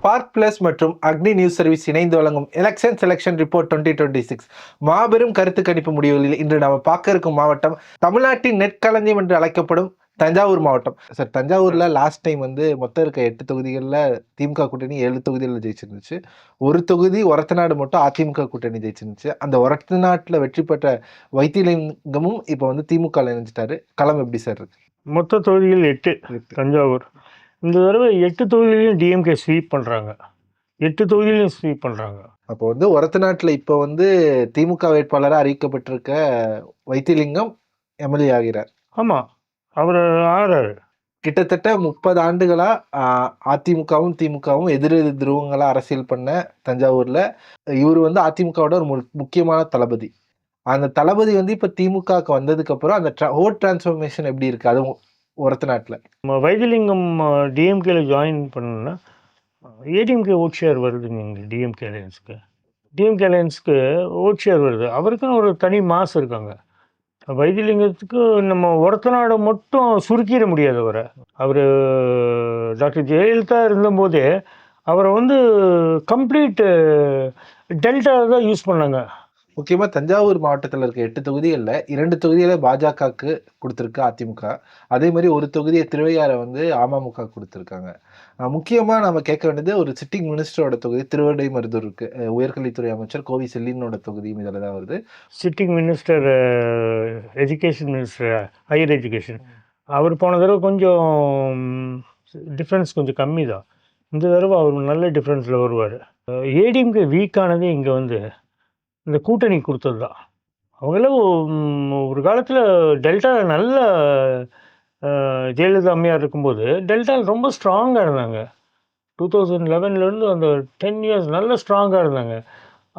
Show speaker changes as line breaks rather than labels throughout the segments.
Spark plus மற்றும் அக்னி news service இணைந்து வழங்கும் எலெக்ஷன் செலெக்ஷன் ரிப்போர்ட் 2026 மாபெரும் கருத்து கணிப்பு முடிவுகளில் இன்று நம்ம பார்க்க இருக்கும் மாவட்டம் தமிழ்நாட்டின் நெற்களஞ்சியம் என்று அழைக்கப்படும் தஞ்சாவூர் மாவட்டம். சார், தஞ்சாவூர்ல லாஸ்ட் டைம் வந்து மொத்தம் இருக்க 8 தொகுதிகளில் திமுக கூட்டணி 7 தொகுதிகளில் ஜெயிச்சிருந்துச்சு. ஒரு தொகுதி ஒரத்தநாடு மட்டும் அதிமுக கூட்டணி ஜெயிச்சிருந்துச்சு. அந்த ஒரத்தநாட்டில் வெற்றி பெற்ற வைத்திலிங்கமும் இப்போ வந்து திமுக இணைஞ்சிட்டாரு. களம் எப்படி சார் இருக்கு?
மொத்த தொகுதிகள் 8 தஞ்சாவூர். இந்த தடவை 8 தொகுதியிலையும் டிஎம்கே ஸ்வீப் பண்ணுறாங்க. 8 தொகுதியிலையும் ஸ்வீப் பண்ணுறாங்க.
அப்போ வந்து ஒரத்தநாட்டில் இப்போ வந்து திமுக வேட்பாளராக அறிவிக்கப்பட்டிருக்க வைத்திலிங்கம் எம்எல்ஏ ஆகிறார்.
ஆமாம், அவர் ஆகிறாரு.
கிட்டத்தட்ட 30 ஆண்டுகளா அதிமுகவும் திமுகவும் எதிரெதிர் துருவங்களா அரசியல் பண்ண தஞ்சாவூர்ல இவர் வந்து அதிமுகவோட ஒரு முக்கியமான தளபதி. அந்த தளபதி வந்து இப்ப திமுகவுக்கு வந்ததுக்கு அப்புறம் அந்த ஓட் டிரான்ஸ்ஃபர்மேஷன் எப்படி இருக்கு? அதுவும் ஒரத்தநாட்டில்
வைத்திலிங்கம் டிஎம்கேல ஜாயின் பண்ணணுன்னா ஏடிஎம்கே ஓட் ஷேர் வருதுங்க. எங்கள் டிஎம்கே அலையன்ஸுக்கு ஓட் ஷேர் வருது. அவருக்குன்னு ஒரு தனி மாஸ் இருக்காங்க. வைத்திலிங்கத்துக்கு நம்ம ஒரத்தநாடு மட்டும் சுருக்கிட முடியாது. அவர் டாக்டர் ஜெயலலிதா இருந்தபோதே அவரை வந்து கம்ப்ளீட் டெல்டா தான் யூஸ் பண்ணாங்க.
முக்கியமாக தஞ்சாவூர் மாவட்டத்தில் இருக்க 8 தொகுதிகளில் 2 தொகுதிகளை பாஜகவுக்கு கொடுத்துருக்கு அதிமுக. அதே மாதிரி ஒரு தொகுதியை திருவையாரை வந்து அமமுக கொடுத்துருக்காங்க. முக்கியமாக நம்ம கேட்க வேண்டியது ஒரு சிட்டிங் மினிஸ்டரோட தொகுதி திருவடைமருதூர் இருக்கு. உயர்கல்வித்துறை அமைச்சர் கோவி செல்லினோட தொகுதியும் இதில் தான் வருது.
Sitting minister education minister higher education அவர் போன தடவை கொஞ்சம் டிஃப்ரென்ஸ் கொஞ்சம் கம்மி தான். இந்த தடவை அவர் நல்ல டிஃப்ரென்ஸில் வருவார். ஏடிஎம்கே வீக்கானதே இங்கே வந்து இந்த கூட்டணி கொடுத்தது தான். அவங்களாம் ஒரு காலத்தில் டெல்டாவில் நல்ல ஜெயலலிதா அம்மையார் இருக்கும்போது டெல்டாவில் ரொம்ப ஸ்ட்ராங்காக இருந்தாங்க. 2011 அந்த 10 இயர்ஸ் நல்ல ஸ்ட்ராங்காக இருந்தாங்க.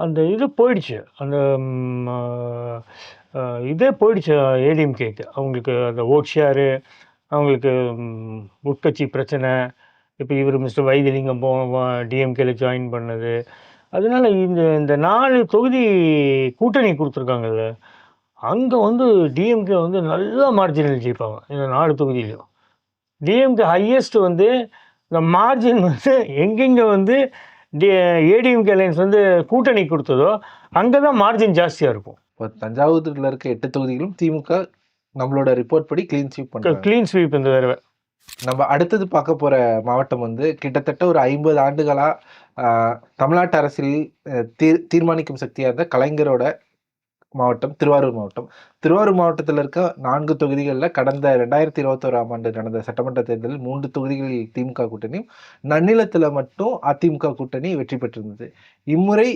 அந்த இது போயிடுச்சு, அந்த இதே போயிடுச்சு ஏடிஎம்கேக்கு. அவங்களுக்கு அந்த ஓட் ஷேரு, அவங்களுக்கு உட்கட்சி பிரச்சனை. இப்போ இவர் மிஸ்டர் வைத்திலிங்கம் டிஎம்கேல ஜாயின் பண்ணது, அதனால இந்த 4 தொகுதி கூட்டணி கொடுத்துருக்காங்கல்ல, அங்கே வந்து டிஎம்கே வந்து நல்ல மார்ஜினில் ஜெயிப்பாங்க. இந்த 4 தொகுதியிலையும் டிஎம்கே ஹையஸ்ட் வந்து இந்த மார்ஜின் வந்து எங்கெங்கே வந்து ஏடிஎம்கே அலையன்ஸ் வந்து கூட்டணி கொடுத்ததோ அங்கே தான் மார்ஜின் ஜாஸ்தியாக இருக்கும்.
இப்போ தஞ்சாவூரில் இருக்க 8 தொகுதிகளும் திமுக நம்மளோட ரிப்போர்ட் படி க்ளீன் ஸ்வீப் பண்ணுறாங்க.
க்ளீன் ஸ்வீப் இந்த தடவை.
நம்ம அடுத்தது பார்க்க போகிற மாவட்டம் வந்து கிட்டத்தட்ட ஒரு 50 ஆண்டுகளாக தமிழ்நாட்டு அரசியலில் தீர்மானிக்கும் சக்தியாக இருந்த கலைஞரோட மாவட்டம் திருவாரூர் மாவட்டம். திருவாரூர் மாவட்டத்தில் இருக்க 4 தொகுதிகளில் கடந்த 2021ஆம் ஆண்டு நடந்த சட்டமன்ற தேர்தலில் 3 தொகுதிகளில் திமுக கூட்டணியும், நன்னிலத்தில் மட்டும் அதிமுக கூட்டணி வெற்றி பெற்றிருந்தது. இம்முறை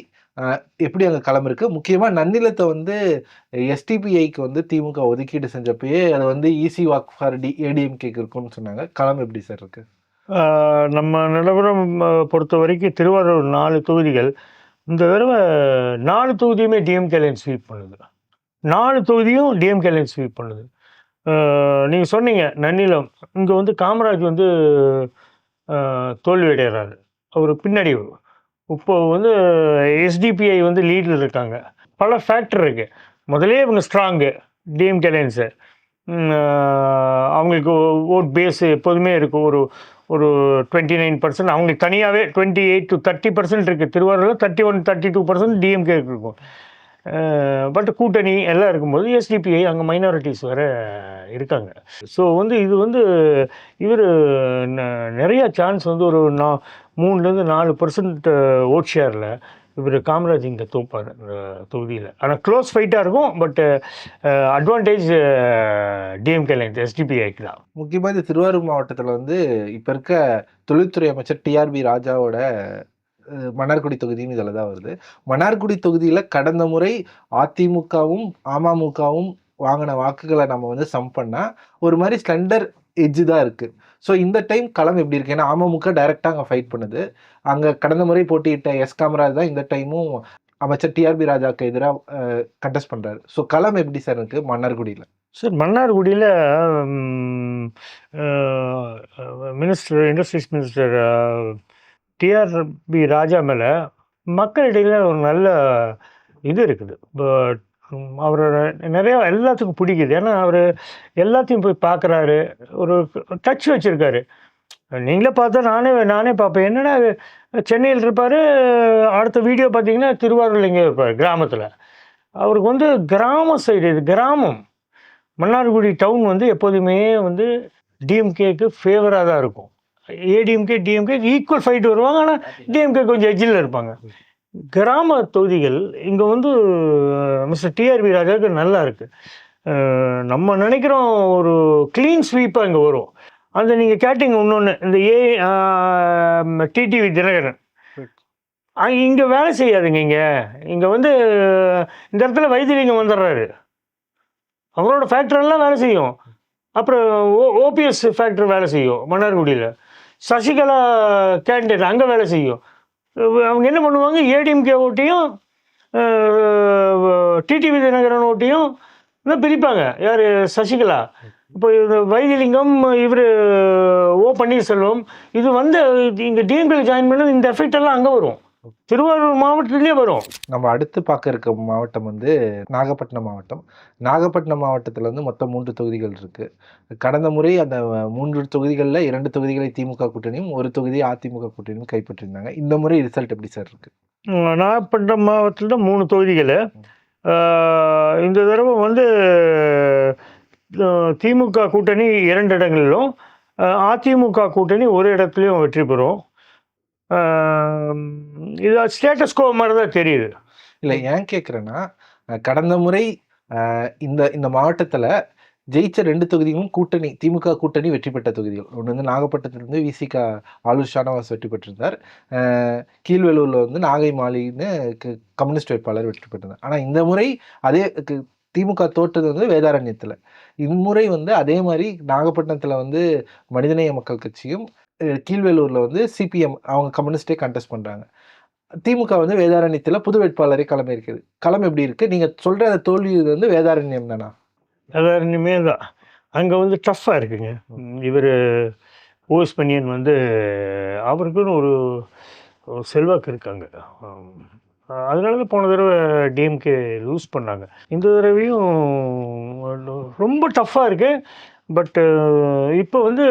எப்படி அங்கே களம் இருக்கு? முக்கியமாக நன்னிலத்தை வந்து எஸ்டிபிஐக்கு வந்து திமுக ஒதுக்கீடு செஞ்சப்பயே அது வந்து ஈசி வாக் ஃபார் ஏடிஎம்கேக்கு இருக்கும்னு சொன்னாங்க. களம் எப்படி சார் இருக்கு?
நம்ம நிலவரம் பொறுத்த வரைக்கும் திருவாரூர் 4 தொகுதிகள் இந்த தடவை 4 தொகுதியுமே டிஎம்கே அலையன்ஸ் ஸ்வீப் பண்ணுது. 4 தொகுதியும் டிஎம்கே அலையன்ஸ் ஸ்வீப் பண்ணுது. நீங்கள் சொன்னீங்க நன்னிலம், இங்கே வந்து காமராஜ் வந்து தோல்வி அடைகிறாரு. அவர் பின்னாடி இப்போ வந்து எஸ்டிபிஐ வந்து லீடில் இருக்காங்க. பல ஃபேக்டர் இருக்குது. முதலே இவங்க ஸ்ட்ராங்கு டிஎம்கே அலையன்ஸு. அவங்களுக்கு ஓட் பேஸு எப்போதுமே இருக்கும். ஒரு 29% அவங்களுக்கு தனியாகவே 28 to 30% இருக்குது. திருவாரூரில் 31-32% டிஎம்கே இருக்கும். பட் கூட்டணி எல்லாம் இருக்கும்போது எஸ்டிபிஐ அங்கே மைனாரிட்டிஸ் வேறு இருக்காங்க. ஸோ வந்து இது வந்து இவர் நிறையா சான்ஸ் வந்து ஒரு 3-4% ஓட் ஷேரில் இவர் காமராஜ் இங்கே தோப்பார் இந்த தொகுதியில். ஆனால் க்ளோஸ் ஃபைட்டாக இருக்கும். பட் அட்வான்டேஜ் டிஎம்கே அலையன்ஸ் எஸ்டிபிஐக்கு தான்.
முக்கியமாக இந்த திருவாரூர் மாவட்டத்தில் வந்து இப்போ இருக்க தொழில்துறை அமைச்சர் டிஆர்பி ராஜாவோட மன்னார்குடி தொகுதியும் இதில் தான் வருது. மன்னார்குடி தொகுதியில் கடந்த முறை அதிமுகவும் அமமுகவும் வாங்கின வாக்குகளை நம்ம வந்து சம் பண்ணால் ஒரு மாதிரி ஸ்லெண்டர் எட்ஜு தான் இருக்குது. ஸோ இந்த டைம் களம் எப்படி இருக்கு? ஏன்னா அமமுக டைரெக்டாக அங்கே ஃபைட் பண்ணுது. அங்கே கடந்த முறை போட்டியிட்ட எஸ் காமராஜ் தான் இந்த டைமும் அமைச்சர் டிஆர்பி ராஜாவுக்கு எதிராக கண்டெஸ்ட் பண்ணுறாரு. ஸோ களம் எப்படி சார் இருக்குது மன்னார்குடியில்?
சார், மன்னார்குடியில் மினிஸ்டர் இண்டஸ்ட்ரீஸ் மினிஸ்டர் டிஆர்பி ராஜா மேலே மக்களிடையில் ஒரு நல்ல இது இருக்குது. அவரோட நிறையா எல்லாத்துக்கும் பிடிக்குது. ஏன்னா அவர் எல்லாத்தையும் போய் பார்க்குறாரு, ஒரு டச் வச்சுருக்காரு. நீங்களே பார்த்தா நானே பார்ப்பேன். என்னடா இது, சென்னையில் இருப்பார், அடுத்த வீடியோ பார்த்தீங்கன்னா திருவாரூர்ல எங்கேயோ இருப்பார் கிராமத்தில். அவருக்கு வந்து கிராம சைடு, இது கிராமம். மன்னார்குடி டவுன் வந்து எப்போதுமே வந்து டிஎம்கேக்கு ஃபேவராக தான் இருக்கும். ஏடிஎம்கே டிஎம்கே ஈக்குவல் ஃபைட் வருவாங்க, ஆனால் டிஎம்கே கொஞ்சம் எஜ்ஜில் இருப்பாங்க. கிராம தொகுதிகள் இங்கே வந்து மிஸ்டர் டிஆர்பி ராஜாவுக்கு நல்லா இருக்குது. நம்ம நினைக்கிறோம் ஒரு க்ளீன் ஸ்வீப்பாக இங்கே வரும். அந்த நீங்கள் கேட்டிங்க இன்னொன்று, இந்த டிடிவி தினகரன் இங்கே வேலை செய்யாதுங்க. இங்கே வந்து இந்த இடத்துல வைத்தியலிங்கம் வந்துடுறாரு, அவரோட ஃபேக்ட்ரியெல்லாம் வேலை செய்யும். அப்புறம் ஓபிஎஸ் ஃபேக்ட்ரி வேலை செய்யும் மன்னார்குடியில். சசிகலா கேண்டிடேட் அங்கே வேலை செய்யும். அவங்க என்ன பண்ணுவாங்க, ஏடிஎம்கே ஓட்டையும் டிடிவி தினகரன் ஓட்டையும் தான் பிரிப்பாங்க. யார்? சசிகலா. இப்போ இந்த வைத்திலிங்கம், இவர் ஓ பன்னீர்செல்வம், இது வந்து இங்கே டிஎம்கே ஜாயின் பண்ணது, இந்த எஃபெக்ட் எல்லாம் அங்கே வரும், திருவாரூர் மாவட்டத்திலே வரும்.
நம்ம அடுத்து பார்க்க இருக்க மாவட்டம் வந்து நாகப்பட்டினம் மாவட்டம். நாகப்பட்டினம் மாவட்டத்தில் வந்து மொத்தம் 3 தொகுதிகள் இருக்கு. கடந்த முறை அந்த 3 தொகுதிகளில் 2 தொகுதிகளை திமுக கூட்டணியும் 1 தொகுதியை அதிமுக கூட்டணியும் கைப்பற்றியிருந்தாங்க. இந்த முறை ரிசல்ட் எப்படி சார் இருக்கு?
நாகப்பட்டினம் மாவட்டத்தில் தான் 3 தொகுதிகள். இந்த தடவை வந்து திமுக கூட்டணி 2 இடங்களிலும், அதிமுக கூட்டணி ஒரு இடத்துலையும் வெற்றி பெறும். இது ஸ்டேட்டஸ் கோ மாதிரி தான் தெரியுது.
இல்லை, ஏன் கேட்குறேன்னா, கடந்த முறை இந்த இந்த மாவட்டத்தில் ஜெயிச்ச 2 தொகுதிகளும் கூட்டணி, திமுக கூட்டணி வெற்றி பெற்ற தொகுதிகள். ஒன்று வந்து நாகப்பட்டினத்துலேருந்து விசிகா ஆளுர் ஷானவாஸ் வெற்றி பெற்றிருந்தார். கீழ்வேலூரில் வந்து நாகை மாலின்னு கம்யூனிஸ்ட் வேட்பாளர் வெற்றி பெற்றிருந்தார். ஆனால் இந்த முறை அதே திமுக தோற்றது வந்து வேதாரண்யத்தில். இம்முறை வந்து அதே மாதிரி நாகப்பட்டினத்தில் வந்து மனிதநேய மக்கள் கட்சியும், கீழ்வேலூரில் வந்து சிபிஎம் அவங்க கம்யூனிஸ்டே கண்டெஸ்ட் பண்ணுறாங்க. திமுக வந்து வேதாரண்யத்தில் புது வேட்பாளரை களம் இருக்குது. களம் எப்படி இருக்குது? நீங்கள் சொல்கிற அந்த தோல்வி வந்து வேதாரண்யம் தானா?
வேதாரண்யமே தான். அங்கே வந்து டஃப்பாக இருக்குங்க. இவர் ஓஎஸ் பன்னியன் வந்து அவருக்குன்னு ஒரு செல்வாக்கு இருக்காங்க. அதனால தான் போன தடவை டிஎம்கே லூஸ் பண்ணாங்க. இந்த தடவையும் ரொம்ப டஃப்பாக இருக்குது. பட்டு இப்போ வந்து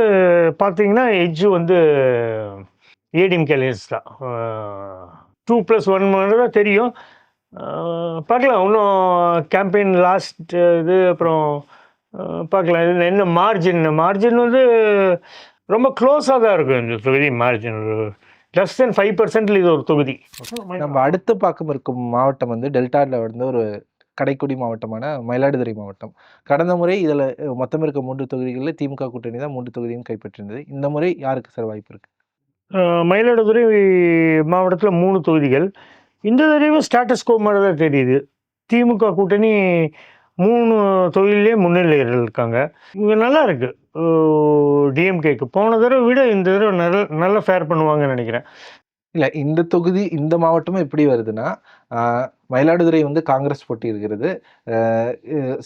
பார்த்தீங்கன்னா எட்ஜு வந்து ஏடிஎம்கே லேஸ் தான். 2+1 தான் தெரியும். பார்க்கலாம், இன்னும் கேம்பெயின் லாஸ்ட் இது, அப்புறம் பார்க்கலாம் இது என்ன மார்ஜின் வந்து ரொம்ப க்ளோஸாக தான் இருக்கும். இந்த தொகுதி மார்ஜின் லெஸ் தென் 5% இது ஒரு தொகுதி.
நம்ம அடுத்து பார்க்க இருக்கும் மாவட்டம் வந்து டெல்டாவில் வந்து ஒரு கடைக்குடி மாவட்டமான மயிலாடுதுறை மாவட்டம். கடந்த முறை இதில் மொத்தம் இருக்க 3 தொகுதிகளில் திமுக கூட்டணி தான் 3 தொகுதியும் கைப்பற்றிருந்தது. இந்த முறை யாருக்கு சார் வாய்ப்பு இருக்குது?
மயிலாடுதுறை மாவட்டத்தில் 3 தொகுதிகள். இந்த தடவை ஸ்டேட்டஸ் கோ மாதிரி தான் தெரியுது. திமுக கூட்டணி 3 தொகுதியிலே முன்னிலையில் இருக்காங்க. இங்கே நல்லா இருக்குது. டிஎம்கேக்கு போன தடவை விட இந்த தடவை நல்லா ஃபேர் பண்ணுவாங்கன்னு நினைக்கிறேன்.
இல்லை, இந்த தொகுதி இந்த மாவட்டமும் எப்படி வருதுன்னா, மயிலாடுதுறை வந்து காங்கிரஸ் போட்டி இருக்கிறது,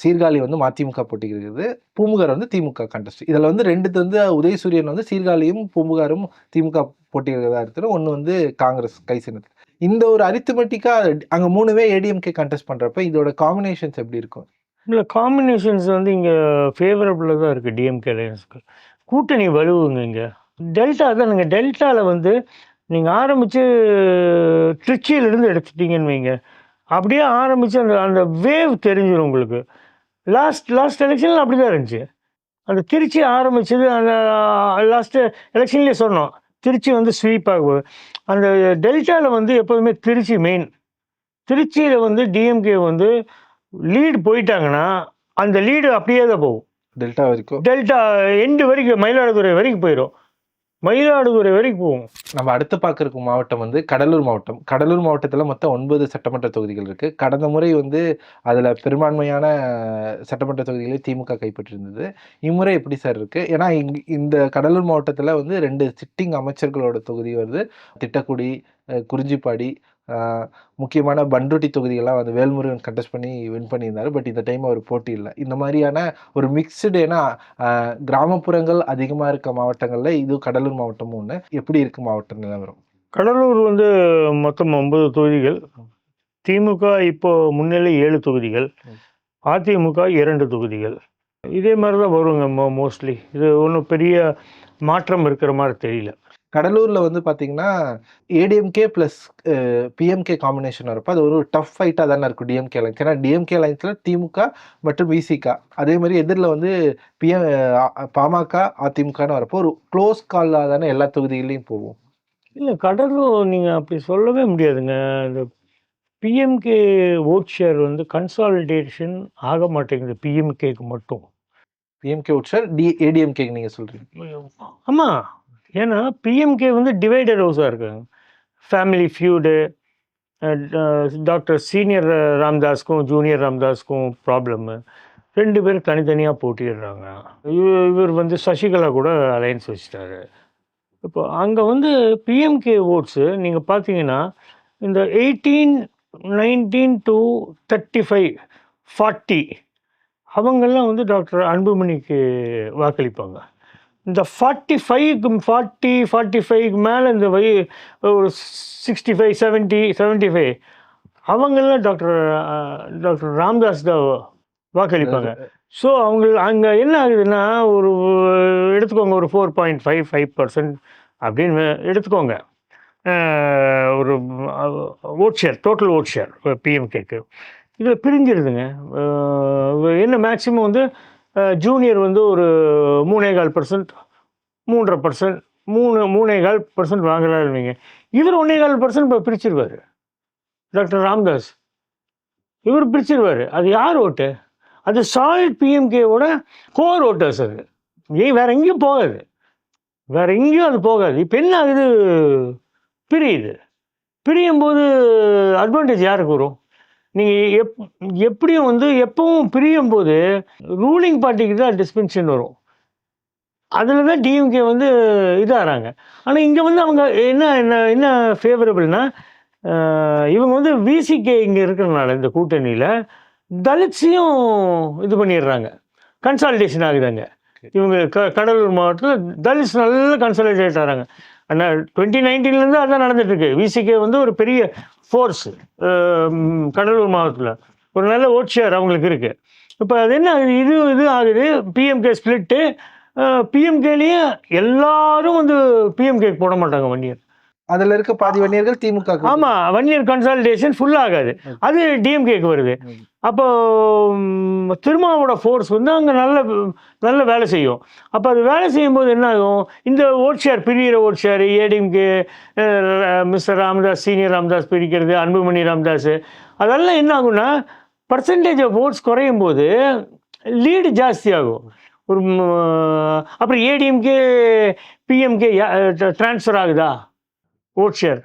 சீர்காழி வந்து மதிமுக போட்டி இருக்கிறது, பூம்புகார் வந்து திமுக கண்டஸ்ட். இதில் வந்து 2 வந்து உதயசூரியன் வந்து சீர்காழியும் பூம்புகாரும் திமுக போட்டி இருக்கிறதா இருக்குது, ஒன்று வந்து காங்கிரஸ் கை சின்னது. இந்த ஒரு அரித்மெட்டிக்காக அங்கே 3வே ஏடிஎம்கே கண்டெஸ்ட் பண்ணுறப்ப இதோட காம்பினேஷன்ஸ் எப்படி இருக்கும்?
இல்லை, காம்பினேஷன்ஸ் வந்து இங்கே ஃபேவரபுளாக தான் இருக்குது டிஎம்கே அலையன்ஸ்க்கு. கூட்டணி வலுவுங்க இங்கே. டெல்டா தானுங்க. டெல்டாவில் வந்து நீங்கள் ஆரம்பித்து திருச்சியிலேருந்து எடுத்துட்டீங்கன்னு வைங்க, அப்படியே ஆரம்பித்து அந்த வேவ் தெரிஞ்சிடும் உங்களுக்கு. லாஸ்ட் எலெக்ஷனில் அப்படி தான் இருந்துச்சு. அந்த திருச்சி ஆரம்பித்தது அந்த லாஸ்ட்டு எலெக்ஷன்லேயே சொன்னோம், திருச்சி வந்து ஸ்வீப் ஆகும். அந்த டெல்டாவில் வந்து எப்போதுமே திருச்சி மெயின். திருச்சியில் வந்து டிஎம்கே வந்து லீடு போயிட்டாங்கன்னா அந்த லீடு அப்படியே தான் போகும். டெல்டா எண்டு வரைக்கும் மயிலாடுதுறை வரைக்கும் போயிடும். மயிலாடுதுறை வரைக்கும் போகும்.
நம்ம அடுத்து பார்க்க இருக்கும் மாவட்டம் வந்து கடலூர் மாவட்டம். கடலூர் மாவட்டத்தில் மொத்தம் 9 சட்டமன்ற தொகுதிகள் இருக்குது. கடந்த முறை வந்து அதில் பெரும்பான்மையான சட்டமன்ற தொகுதிகளை திமுக கைப்பற்றிருந்தது. இம்முறை எப்படி சார் இருக்குது? ஏன்னா இந்த கடலூர் மாவட்டத்தில் வந்து 2 சிட்டிங் அமைச்சர்களோட தொகுதி வருது. திட்டக்குடி, குறிஞ்சிப்பாடி, முக்கியமான பண்ருட்டி தொகுதிகள்லாம் வந்து வேல்முருகன் கண்டெஸ்ட் பண்ணி வின் பண்ணியிருந்தார். பட் இந்த டைம் அவர் போட்டி இல்லை. இந்த மாதிரியான ஒரு மிக்சடு, ஏன்னா கிராமப்புறங்கள் அதிகமாக இருக்க மாவட்டங்களில் இது கடலூர் மாவட்டமும் ஒன்று. எப்படி இருக்குது மாவட்ட நிலவரம்?
கடலூர் வந்து மொத்தம் 9 தொகுதிகள். திமுக இப்போ முன்னிலை 7 தொகுதிகள், அதிமுக 2 தொகுதிகள். இதே மாதிரி தான் வருங்க மோஸ்ட்லி. இது ஒன்றும் பெரிய மாற்றம் இருக்கிற மாதிரி தெரியல.
கடலூர்ல வந்து பாத்தீங்கன்னா ஏடிஎம்கே பிளஸ் பிஎம்கே காம்பினேஷன் வரப்போ அது ஒரு டஃப் ஃபைட்டாக தானே இருக்கும் டிஎம்கே லைன்ஸ். ஏன்னா டிஎம்கே லைன்ஸில் திமுக மற்றும் விசிக, அதே மாதிரி எதிரில் வந்து பிஎம் பாமக அதிமுகன்னு வரப்போ ஒரு க்ளோஸ் காலாக தானே எல்லா தொகுதிகளையும் போகும்.
இல்லை, கடலூர் நீங்கள் அப்படி சொல்லவே முடியாதுங்க. இந்த பிஎம்கே ஓட் ஷேர் வந்து கன்சாலிடேஷன் ஆக மாட்டேங்குது பிஎம்கேக்கு மட்டும்.
பிஎம்கே ஓட் ஷேர் ஏடிஎம்கேக்கு நீங்கள் சொல்கிறீங்க.
ஆமாம், ஏன்னா பிஎம்கே வந்து டிவைடட் ஹவுஸாக இருக்காங்க. ஃபேமிலி ஃபியூடு, டாக்டர் சீனியர் ராம்தாஸ்க்கும் ஜூனியர் ராம்தாஸ்க்கும் ப்ராப்ளம்மு, 2 பேரும் தனித்தனியாக போட்டிடுறாங்க. இவர் வந்து சசிகலா கூட அலையன்ஸ் வச்சுட்டாரு. இப்போ அங்கே வந்து பிஎம்கே ஓட்ஸு நீங்கள் பார்த்தீங்கன்னா இந்த 18, 19 to 35, 40 அவங்கெல்லாம் வந்து டாக்டர் அன்புமணிக்கு வாக்களிப்பாங்க. இந்த 45க்கு மேலே இந்த ஒரு 65, 70, 75 அவங்கெல்லாம் டாக்டர் ராம்தாஸ் தான் வாக்களிப்பாங்க. ஸோ அங்கே என்ன ஆகுதுன்னா, ஒரு எடுத்துக்கோங்க, ஒரு 4.55% அப்படின்னு எடுத்துக்கோங்க. ஒரு vote share, total vote share பிஎம்கேக்கு இதில் பிரிஞ்சிருதுங்க. என்ன மேக்ஸிமம் வந்து ஜூனியர் வந்து ஒரு 3.25%, 3.5%, 3.25% வாங்குறாருவீங்க. இவர் 1.25% இப்போ பிரிச்சிருவார். டாக்டர் ராம்தாஸ் இவர் பிரிச்சிருவார். அது யார் ஓட்டு? அது சாலிட் பிஎம்கேவோட கோர் ஓட்டர்ஸ். அது வேற எங்கேயும் போகாது, வேற எங்கேயும் அது போகாது. இப்போ என்ன ஆகுது, பிரியுது. பிரியும் போது அட்வான்டேஜ் யாருக்கு வரும்? நீங்கள் எப்படியும் வந்து எப்பவும் பிரியும் போது ரூலிங் பார்ட்டிக்கு தான் டிஸ்பென்ஷன் வரும். அதில் தான் டிஎம்கே வந்து இதாகிறாங்க. ஆனால் இங்கே வந்து அவங்க என்ன ஃபேவரபிள்னா, இவங்க வந்து விசிகே இங்கே இருக்கிறதுனால இந்த கூட்டணியில் தலித்ஸையும் இது பண்ணிடுறாங்க, கன்சாலிடேஷன் ஆகுதாங்க. இவங்க கடலூர் மாவட்டத்தில் தலித்ஸ் நல்லா கன்சாலிடேட் ஆகிறாங்க. ஆனால் 2019 அதான் நடந்துட்டுருக்கு. விசிகே வந்து ஒரு பெரிய ஃபோர்ஸ் கடலூர் மாவட்டத்தில், ஒரு நல்ல ஓட் ஷேர் அவங்களுக்கு இருக்குது. இப்போ அது என்ன ஆகுது, இது ஆகுது. PMK split. பிஎம்கேலேயே எல்லாரும் வந்து பிஎம்கேக்கு போட மாட்டாங்க வன்னியர்.
அதில் இருக்க பாதி வன்னியர்கள் திமுக.
ஆமாம், வன்னியர் கன்சாலிடேஷன் ஃபுல்லாக ஆகாது, அது டிஎம்கேக்கு வருது. அப்போ திருமாவோட ஃபோர்ஸ் வந்து அங்கே நல்ல வேலை செய்யும். அப்போ அது வேலை செய்யும்போது என்ன ஆகும், இந்த ஓட் ஷேர் பிரிகிற vote share ADMK, mister Ramadoss, senior Ramadoss பிரிக்கிறது, அன்புமணி ராமதாஸ், அதெல்லாம் என்ன ஆகும்னா பர்சன்டேஜ் ஆஃப் ஓட்ஸ் குறையும் போது லீடு ஜாஸ்தி ஆகும். ஒரு அப்புறம் ஏடிஎம்கே பிஎம்கே ட்ரான்ஸ்ஃபர் ஆகுதா ஓட் ஷேர்,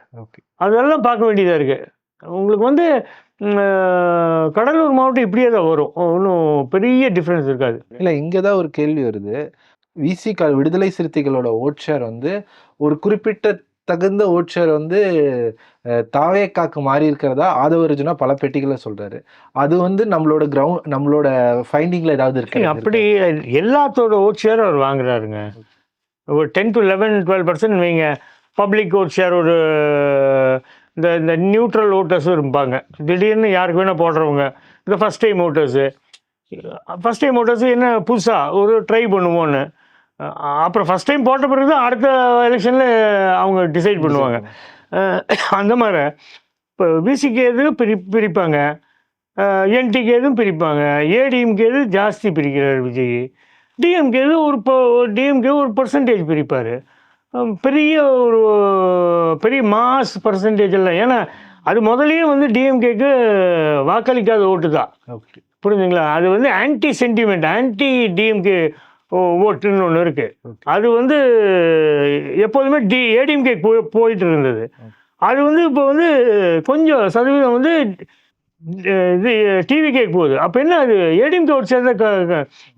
அதெல்லாம் பார்க்க வேண்டியதாக இருக்குது. உங்களுக்கு வந்து கடலூர் மாவட்டம் இப்படியே தான் வரும், ஒன்றும் பெரிய டிஃப்ரென்ஸ் இருக்காது.
இல்லை, இங்கே தான் ஒரு கேள்வி வருது. விசிக விடுதலை சிறுத்தைகளோட ஓட் ஷேர் வந்து ஒரு குறிப்பிட்ட தகுந்த ஓட் ஷேர் வந்து தாவேக்காக்கு மாறி இருக்கிறதா ஆதவர்ஜுனா பல பெட்டிகளை சொல்றாரு. அது வந்து நம்மளோட ஃபைண்டிங்ல ஏதாவது இருக்கு?
அப்படி எல்லாத்தோட ஓட் ஷேர் அவர் வாங்குறாருங்க. ஒரு 10 to 11, 12% வைங்க. பப்ளிக் ஓட் ஷேர் ஒரு இந்த நியூட்ரல் ஓட்டர்ஸும் இருப்பாங்க, திடீர்னு யாருக்கு வேணால் போடுறவங்க. இந்த ஃபஸ்ட் டைம் ஓட்டர்ஸு என்ன புதுசாக ஒரு ட்ரை பண்ணுவோன்னு, அப்புறம் ஃபஸ்ட் டைம் போட்ட பிறகு தான் அடுத்த எலெக்ஷனில் அவங்க டிசைட் பண்ணுவாங்க. அந்த மாதிரி இப்போ விசிக்கு எதுவும் பிரிப்பாங்க, என்டிக்கு எதுவும் பிரிப்பாங்க, ஏடிஎம்கே எது ஜாஸ்தி பிரிக்கிறார் விஜய், டிஎம்கே எது ஒரு பர்சன்டேஜ் பிரிப்பார். பெரிய மாஸ் பர்சன்டேஜ் இல்லை. ஏன்னா அது முதலையே வந்து டிஎம்கேக்கு வாக்களிக்காத ஓட்டு தான், புரிஞ்சுங்களா? அது வந்து ஆன்டி சென்டிமெண்ட், ஆன்டி டிஎம்கே ஓட்டுன்னு ஒன்று இருக்குது. அது வந்து எப்போதுமே ஏடிஎம்கே போயிட்டு இருந்தது. அது வந்து இப்போ வந்து கொஞ்சம் சதவீதம் வந்து இது டிவிகேக்கு போகுது. அப்போ என்ன, அது ஏடிஎம்கே ஓட்டு சேர்ந்த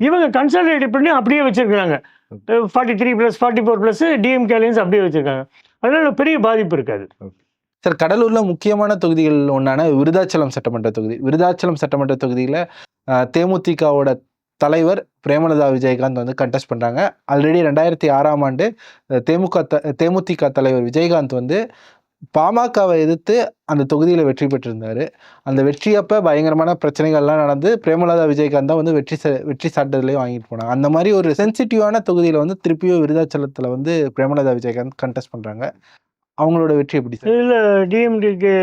இவங்க கன்சாலிடேட் பண்ணி அப்படியே வச்சுருக்காங்க. 43+, 44+ டிஎம்கே அலையன்ஸ் அப்படியே வச்சுருக்காங்க. அதனால பெரிய பாதிப்பு இருக்காது.
சார், கடலூரில் முக்கியமான தொகுதிகள் ஒன்றான விருதாச்சலம் சட்டமன்ற தொகுதியில் தேமுதிகவோட தலைவர் பிரேமலதா விஜயகாந்த் வந்து கண்டெஸ்ட் பண்ணுறாங்க. ஆல்ரெடி 2006ஆம் ஆண்டு தேமுதிக தலைவர் விஜயகாந்த் வந்து பாமகவை எதிர்த்து அந்த தொகுதியில வெற்றி பெற்றிருந்தாரு. அந்த வெற்றி அப்ப பயங்கரமான பிரச்சனைகள்லாம் நடந்து, பிரேமலதா விஜயகாந்த் தான் வந்து வெற்றி சான்றிதழையும் வாங்கிட்டு போனாங்க. அந்த மாரி ஒரு சென்சிட்டிவான தொகுதியில வந்து திருப்பியும் விருதாச்சலத்துல வந்து பிரேமலதா விஜயகாந்த் கன்டெஸ்ட் பண்றாங்க. அவங்களோட வெற்றி எப்படி சார்?
இதில் டிஎம்டிக்கு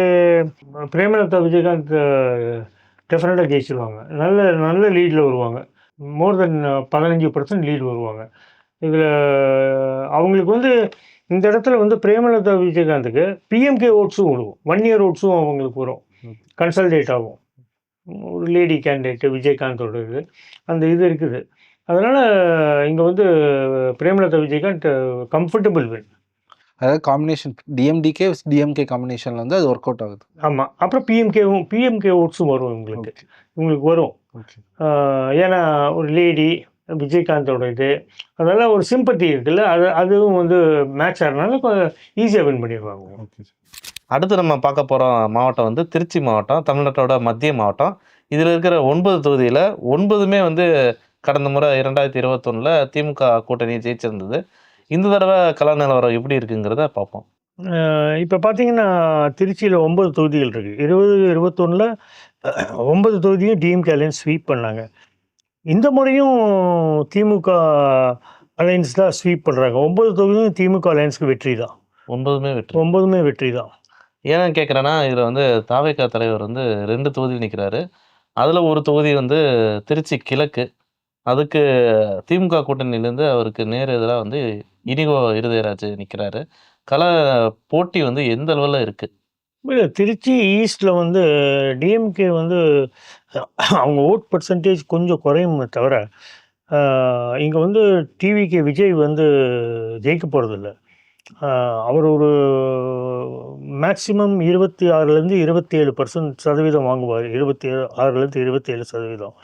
பிரேமலதா விஜயகாந்த் டெஃபினட்டாக ஜெயிச்சிருவாங்க. நல்ல நல்ல லீடில் வருவாங்க. மோர் தென் 15% லீடு வருவாங்க. இதில் அவங்களுக்கு வந்து இந்த இடத்துல வந்து பிரேமலதா விஜயகாந்துக்கு பிஎம்கே ஓட்ஸும் விடுவோம். 1 இயர் ஓட்ஸும் அவங்களுக்கு வரும். கன்சல்டேட் ஆகும். ஒரு லேடி கேண்டிடேட்டு விஜயகாந்தோட இது அந்த இது இருக்குது. அதனால் இங்கே வந்து பிரேமலதா விஜயகாந்த் கம்ஃபர்டபுள் வின்.
அதாவது காம்பினேஷன் டிஎம்கே காம்பினேஷன்ல வந்து அது ஒர்க் அவுட் ஆகுது.
ஆமாம். அப்புறம் பிஎம்கே ஓட்ஸும் வரும் இவங்களுக்கு வரும். ஏன்னா ஒரு லேடி விஜயகாந்தோட இது அதெல்லாம் ஒரு சிம்பத்தி இருக்குல்ல, அதுவும் வந்து மேட்ச் ஆகிறதுனால ஈஸியாக வின் பண்ணிடுவாங்க.
அடுத்து நம்ம பார்க்க போகிற மாவட்டம் வந்து திருச்சி மாவட்டம், தமிழ்நாட்டோட மத்திய மாவட்டம். இதில் இருக்கிற 9 தொகுதியில் 9மே வந்து கடந்த முறை 2021 திமுக கூட்டணி ஜெயிச்சிருந்தது. இந்த தடவை கள நிலவரம் எப்படி இருக்குங்கிறத பார்ப்போம்.
இப்போ பார்த்தீங்கன்னா திருச்சியில் 9 தொகுதிகள் இருக்குது. 2021 9 தொகுதியும் டிஎம்கே அலையன்ஸ் ஸ்வீப் பண்ணாங்க. இந்த முறையும் திமுக அலையன்ஸ் தான் ஸ்வீப் பண்ணுறாங்க. 9 தொகுதியும் திமுக அலையன்ஸ்க்கு வெற்றி தான். 9மே வெற்றி தான்.
ஏன்னா கேட்குறேன்னா, இதில் வந்து தாவேகா தலைவர் வந்து 2 தொகுதி நிற்கிறாரு. அதில் ஒரு தொகுதி வந்து திருச்சி கிழக்கு. அதுக்கு திமுக கூட்டணியிலேருந்து அவருக்கு நேர் எதிராக வந்து இனிகோ இருதயராஜ் நிற்கிறாரு. கள போட்டி வந்து எந்த அளவில் இருக்குது?
இல்லை, திருச்சி ஈஸ்டில் வந்து டிஎம்கே வந்து அவங்க ஓட் பர்சன்டேஜ் கொஞ்சம் குறையுமே தவிர இங்கே வந்து டிவிகே விஜய் வந்து ஜெயிக்க போகிறதில்ல. அவர் ஒரு மேக்சிமம் 26லேருந்து 27% வாங்குவார். 26லேருந்து 27%.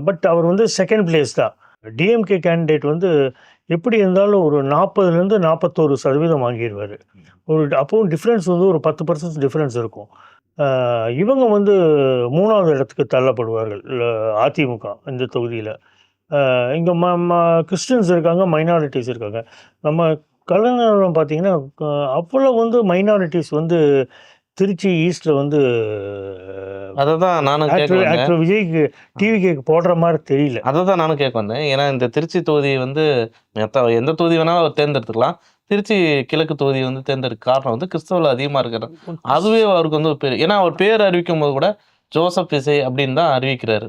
பட் அவர் வந்து செகண்ட் பிளேஸ் தான். டிஎம்கே கேண்டிடேட் வந்து எப்படி இருந்தாலும் ஒரு 40லேருந்து 41% வாங்கிடுவார். அப்போது டிஃப்ரென்ஸ் வந்து ஒரு 10% டிஃப்ரென்ஸ் இருக்கும். இவங்க வந்து 3வது இடத்துக்கு தள்ளப்படுவார்கள் அதிமுக இந்த தொகுதியில். இங்கே கிறிஸ்டின்ஸ் இருக்காங்க, மைனாரிட்டிஸ் இருக்காங்க. நம்ம கலைஞரம் பார்த்தீங்கன்னா அவ்வளோ வந்து மைனாரிட்டிஸ் வந்து திருச்சி ஈஸ்டில் வந்து
அதை தான் நானும்
ஆக்டர் விஜய்க்கு டிவிக்கு போடுற மாதிரி தெரியல.
அதை தான் நானும் கேட்க வந்தேன். ஏன்னா இந்த திருச்சி தொகுதி வந்து எந்த தொகுதி வேணாலும் அவர் தேர்ந்தெடுத்துக்கலாம். திருச்சி கிழக்கு தொகுதி வந்து தேர்ந்தெடுக்க காரணம் வந்து கிறிஸ்தவர்கள் அதிகமாக இருக்கிற அதுவே அவருக்கு வந்து பேர். ஏன்னா அவர் பேர் அறிவிக்கும் போது கூட ஜோசப் இசை அப்படின்னு தான் அறிவிக்கிறாரு.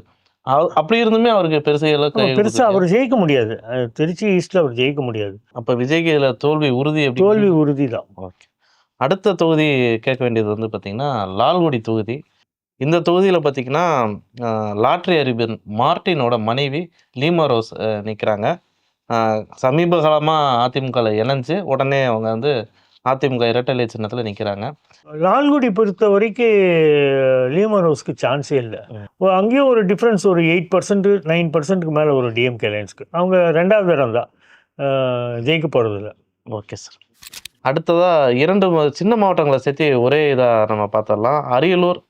அப்படி இருந்துமே அவருக்கு
பெருசாக அவர் ஜெயிக்க முடியாது. திருச்சி ஈஸ்டில் அவர் ஜெயிக்க முடியாது.
அப்போ விஜய்க்கு இதில் தோல்வி உறுதி.
தோல்வி உறுதி தான்.
ஓகே. அடுத்த தொகுதி கேட்க வேண்டியது வந்து பார்த்திங்கன்னா லால்குடி தொகுதி. இந்த தொகுதியில் பார்த்திங்கன்னா லாட்ரி அறிவியன் மார்ட்டினோட மனைவி லீமா ரோஸ் நிற்கிறாங்க. சமீப காலமாக அதிமுகவில் இணைஞ்சு உடனே அவங்க வந்து அதிமுக இரட்டை சின்னத்தில் நிற்கிறாங்க.
லால்குடி பொறுத்த வரைக்கும் லீமா ரோஸ்க்கு சான்ஸே இல்லை. அங்கேயும் ஒரு டிஃப்ரென்ஸ் ஒரு 8% 9%க்கு மேலே ஒரு டிஎம்கே அலையன்ஸ்க்கு. அவங்க 2வது இடம் தான், ஜெயிக்க போகிறதில்ல.
Okay sir. அடுத்ததாக 2 சின்ன மாவட்டங்களை சேர்த்து ஒரே இதாக நம்ம பார்த்துடலாம். அரியலூர்,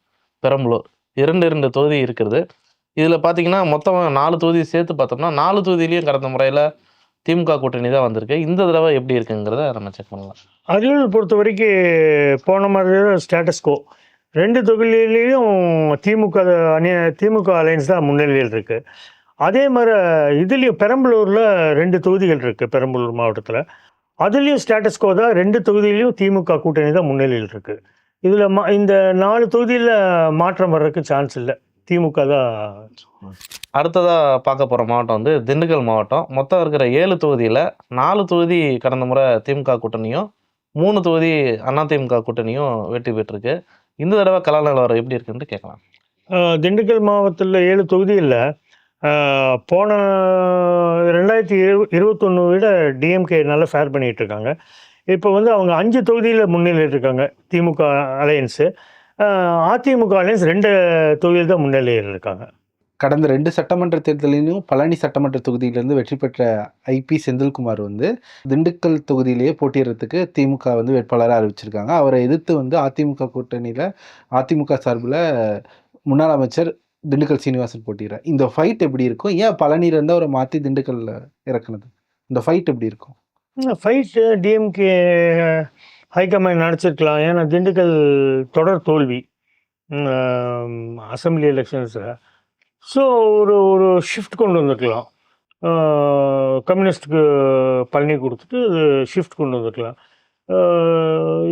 பெரம்பலூர் 2 தொகுதி இருக்கிறது. இதில் பார்த்தீங்கன்னா மொத்தம் 4 தொகுதி சேர்த்து பார்த்தோம்னா 4 தொகுதியிலையும் கடந்த முறையில் திமுக கூட்டணி தான் வந்திருக்கு. இந்த தடவை எப்படி இருக்குங்கிறத நம்ம செக் பண்ணலாம்.
அரியலூர் பொறுத்த வரைக்கும் போன மாதிரி ஸ்டேட்டஸ்கோ. 2 தொகுதியிலையும் திமுக அலையன்ஸ் தான் முன்னிலையில் இருக்குது. அதே மாதிரி இதுலேயும் பெரம்பலூரில் 2 தொகுதிகள் இருக்குது. பெரம்பலூர் மாவட்டத்தில் அதுலேயும் ஸ்டேட்டஸ்கோ தான். 2 தொகுதியிலையும் திமுக கூட்டணி தான் முன்னிலையில் இருக்குது. இதில் இந்த 4 தொகுதியில் மாற்றம் வர்றதுக்கு சான்ஸ் இல்லை. திமுக தான்.
அடுத்ததாக பார்க்க போகிற மாவட்டம் வந்து திண்டுக்கல் மாவட்டம். மொத்தம் இருக்கிற 7 தொகுதியில் 4 தொகுதி கடந்த முறை திமுக கூட்டணியும் 3 தொகுதி அதிமுக கூட்டணியும் வெற்றி பெற்றிருக்கு. இந்த தடவை கள நிலவரம் எப்படி இருக்குன்னு கேட்கலாம்.
திண்டுக்கல் மாவட்டத்தில் 7 தொகுதியில் போன 2021 விட டிஎம்கே நல்லா ஃபேர் பண்ணிகிட்டு இருக்காங்க. இப்போ வந்து அவங்க 5 தொகுதியில் முன்னிலையில் இருக்காங்க திமுக அலையன்ஸு. அதிமுக அலையன்ஸ் 2 தொகுதியில் தான் முன்னிலையில் இருக்காங்க.
கடந்த 2 சட்டமன்ற தேர்தலிலும் பழனி சட்டமன்ற தொகுதியிலேருந்து வெற்றி பெற்ற ஐபி செந்தில்குமார் வந்து திண்டுக்கல் தொகுதியிலேயே போட்டியிடறதுக்கு திமுக வந்து வேட்பாளராக அறிவிச்சிருக்காங்க. அவரை எதிர்த்து வந்து அதிமுக கூட்டணியில் அதிமுக சார்பில் முன்னாள் அமைச்சர் திண்டுக்கல் சீனிவாசன் போட்டியிடுறார். இந்த ஃபைட் எப்படி இருக்கும்? ஏன் பழனியிலேருந்து அவரை மாற்றி திண்டுக்கல்ல இறக்குனது? இந்த ஃபைட் எப்படி இருக்கும்?
ஃபைட்டு டிஎம்கே ஹைகமாண்ட் நினச்சிருக்கலாம். ஏன்னா திண்டுக்கல் தொடர் தோல்வி அசம்பிளி எலெக்ஷன்ஸில். ஸோ ஒரு ஒரு ஷிஃப்ட் கொண்டு வந்துருக்கலாம். கம்யூனிஸ்ட்டுக்கு பழனி கொடுத்துட்டு ஷிஃப்ட் கொண்டு வந்துருக்கலாம்.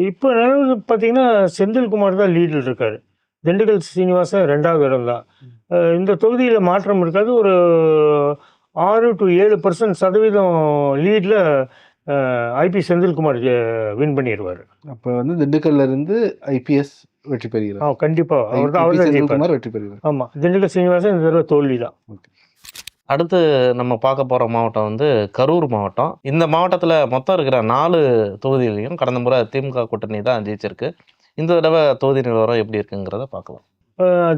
இப்போ நிலவு பார்த்தீங்கன்னா செந்தில்குமார் தான் லீடில் இருக்கார். திண்டுக்கல் சீனிவாசன் 2வது இடம் தான். இந்த தொகுதியில் மாற்றம் இருக்காது. ஒரு 6 to 7% லீடில் ஐபி செந்தில்குமார் வின் பண்ணிடுவார்.
அப்போ வந்து திண்டுக்கல்ல இருந்து ஐபிஎஸ் வெற்றி பெறுகிறார்.
கண்டிப்பாக அவர் தான்
செந்தில்குமார் வெற்றி பெறுகிறார்.
ஆமாம், திண்டுக்கல் சீனிவாசன் இந்த தடவை தோல்வி தான்.
அடுத்து நம்ம பார்க்க போகிற மாவட்டம் வந்து கரூர் மாவட்டம். இந்த மாவட்டத்தில் மொத்தம் இருக்கிற 4 தொகுதிகளையும் கடந்த முறை திமுக கூட்டணி தான் ஜெயிச்சிருக்கு. இந்த தடவை தொகுதி நிலவரம் எப்படி இருக்குங்கிறத பார்க்கலாம்.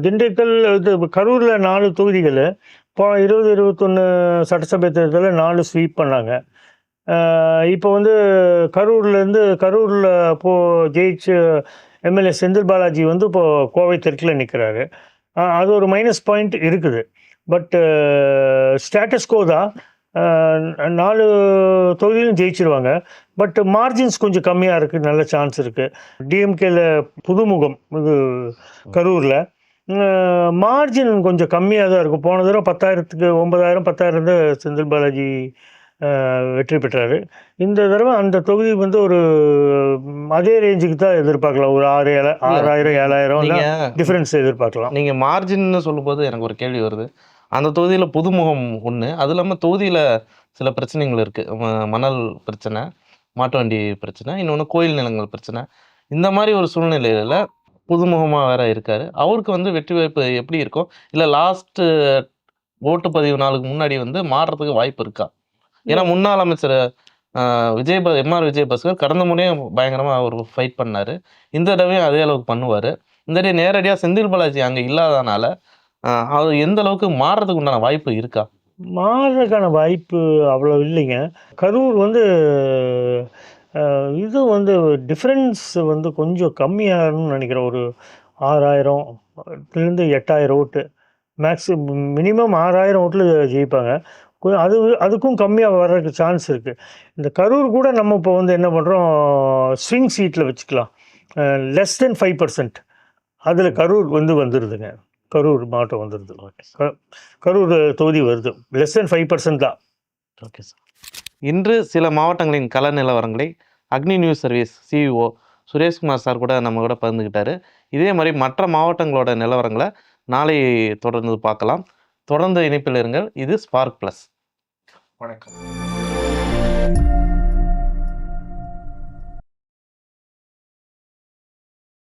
திண்டுக்கல் இது கரூரில் 4 தொகுதிகள். இப்போ 2021 சட்டசபை தேர்தலில் 4 ஸ்வீப் பண்ணாங்க. இப்போ வந்து கரூரில் ஜெயிச்சு எம்எல்ஏ செந்தில் பாலாஜி வந்து இப்போது கோவை தெற்கில் நிற்கிறாரு. அது ஒரு மைனஸ் பாயிண்ட் இருக்குது. பட் ஸ்டேட்டஸ்கோ தான். 4 தொகுதியிலும் ஜெயிச்சிருவாங்க. பட் மார்ஜின்ஸ் கொஞ்சம் கம்மியாக இருக்குது. நல்ல சான்ஸ் இருக்குது. டிஎம்கேல புதுமுகம் இது கரூரில் மார்ஜின் கொஞ்சம் கம்மியாக தான் இருக்கும். போன தடவை 10,000க்கு 9,000 10,000 தான் செந்தில் பாலாஜி வெற்றி பெற்றார். இந்த தடவை அந்த தொகுதி வந்து ஒரு அதே ரேஞ்சுக்கு தான் எதிர்பார்க்கலாம். ஒரு 6,000 7,000 டிஃப்ரென்ஸ் எதிர்பார்க்கலாம்.
நீங்கள் மார்ஜின்னு சொல்லும்போது எனக்கு ஒரு கேள்வி வருது. அந்த தொகுதியில் புதுமுகம் ஒன்று, அது இல்லாமல் தொகுதியில் சில பிரச்சனைகள் இருக்குது. மணல் பிரச்சனை, மாட்டு வண்டி பிரச்சனை, இன்னொன்று கோயில் நிலங்கள் பிரச்சனை. இந்த மாதிரி ஒரு சூழ்நிலையில் புதுமுகமாக வேற இருக்கார். அவருக்கு வந்து வெற்றி வாய்ப்பு எப்படி இருக்கும்? இல்லை லாஸ்ட்டு ஓட்டுப்பதிவு நாளுக்கு முன்னாடி வந்து மாறுறதுக்கு வாய்ப்பு இருக்கா? ஏன்னா முன்னாள் அமைச்சர் எம்ஆர் விஜயபாஸ்கர் கடந்த முறையும் பயங்கரமாக அவர் ஃபைட் பண்ணார். இந்த தடவையும் அதே அளவுக்கு பண்ணுவார். இந்த தடவை நேரடியாக செந்தில் பாலாஜி அங்கே இல்லாதனால அது எந்த அளவுக்கு மாறுறதுக்கு உண்டான வாய்ப்பு இருக்கா?
மாறுறதுக்கான வாய்ப்பு அவ்வளோ இல்லைங்க. கரூர் வந்து இது வந்து டிஃப்ரென்ஸ் வந்து கொஞ்சம் கம்மியாகணும்னு நினைக்கிறேன். ஒரு 6,000லேருந்து 8,000 ஓட்டு மினிமம் 6,000 ஓட்டில் ஜெயிப்பாங்க. அதுக்கும் கம்மியாக வர்றதுக்கு சான்ஸ் இருக்குது. இந்த கரூர் கூட நம்ம இப்போ வந்து என்ன பண்ணுறோம், ஸ்விங் சீட்டில் வச்சுக்கலாம். லெஸ் தென் 5% அதில் கரூர் வந்துடுதுங்க. கரூர் மாவட்டம் வந்துடுது. கரூர் தொகுதி வருது. லெஸ் தென் 5% தான்.
Okay sir. இன்று சில மாவட்டங்களின் கள நிலவரங்களை அக்னி news service CEO Sureshkumar sir கூட நம்ம கூட பகிர்ந்துக்கிட்டாரு. இதே மாதிரி மற்ற மாவட்டங்களோட நிலவரங்களை நாளை தொடர்ந்து பார்க்கலாம். தொடர்ந்து இணைப்பில் இருங்கள். இது ஸ்பார்க் ப்ளஸ்.
வணக்கம்.